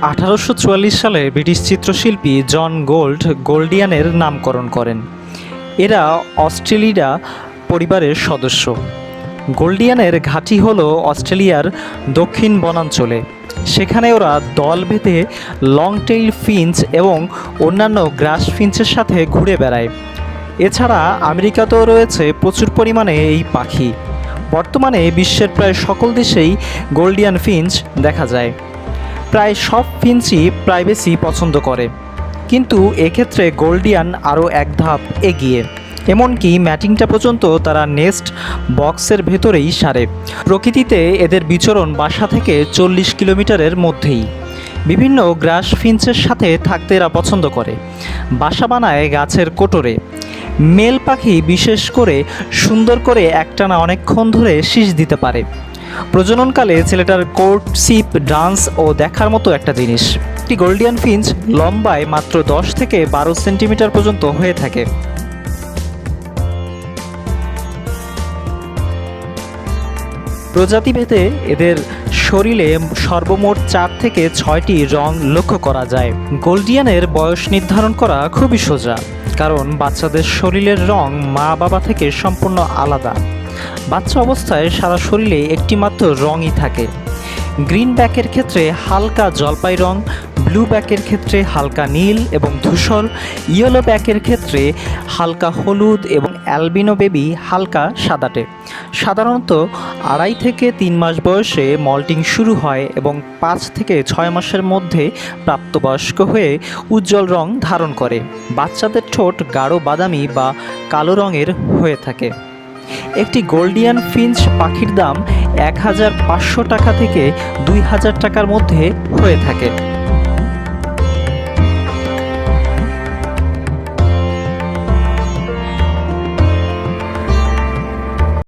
1844 সালে ব্রিটিশ চিত্রশিল্পী জন গোল্ড গোল্ডিয়ানের নামকরণ করেন। এরা অস্ট্রেলিয়া পরিবারের সদস্য। গোল্ডিয়ানের ঘাঁটি হলো অস্ট্রেলিয়ার দক্ষিণ বনাঞ্চলে। সেখানে ওরা দল বেঁধে লং টেইল ফিঞ্চ এবং অন্যান্য গ্রাস ফিঞ্চের সাথে ঘুরে বেড়ায়। এছাড়া আমেরিকাতেও রয়েছে প্রচুর পরিমাণে এই পাখি। বর্তমানে বিশ্বের প্রায় সকল দেশেই গোল্ডিয়ান ফিঞ্চ দেখা যায়। প্রায় সব ফিঞ্চই প্রাইভেসি পছন্দ করে, কিন্তু এক্ষেত্রে গোল্ডিয়ান আরও এক ধাপ এগিয়ে। এমনকি ম্যাটিংটা পর্যন্ত তারা নেস্ট বক্সের ভেতরেই সারে। প্রকৃতিতে এদের বিচরণ বাসা থেকে 40 কিলোমিটারের মধ্যেই। বিভিন্ন গ্রাস ফিঞ্চের সাথে থাকতে এরা পছন্দ করে। বাসা বানায় গাছের কোটরে। মেল পাখি বিশেষ করে সুন্দর করে একটানা অনেকক্ষণ ধরে শীষ দিতে পারে। প্রজননকালে ছেলেটার কোর্টশিপ ডান্স ও দেখার মতো একটা জিনিস। একটি গোল্ডিয়ান ফিঞ্চ লম্বায় মাত্র 10 থেকে 12 সেন্টিমিটার পর্যন্ত হয়ে থাকে। প্রজাতিভেদে এদের শরীরে সর্বমোট 4 থেকে 6টি রং লক্ষ্য করা যায়। গোল্ডিয়ানের বয়স নির্ধারণ করা খুবই সোজা, কারণ বাচ্চাদের শরীরের রং মা বাবা থেকে সম্পূর্ণ আলাদা। বাচ্চা অবস্থায় সারা শরীরে একটি মাত্র রঙই থাকে। গ্রিন ব্যাকের ক্ষেত্রে হালকা জলপাই রং, ব্লু ব্যাকের ক্ষেত্রে হালকা নীল এবং ধূসর, ইয়েলো ব্যাকের ক্ষেত্রে হালকা হলুদ এবং অ্যালবিনো বেবি হালকা সাদাটে। সাধারণত 2.5 থেকে 3 মাস বয়সে মল্টিং শুরু হয় এবং 5 থেকে 6 মাসের মধ্যে প্রাপ্তবয়স্ক হয়ে উজ্জ্বল রং ধারণ করে। বাচ্চাদের ঠোঁট গাঢ় বাদামি বা কালো রঙের হয়ে থাকে। একটি গোল্ডিয়ান ফিঞ্চ পাখির দাম 1500 টাকা থেকে 2000 টাকার মধ্যে হয়ে থাকে।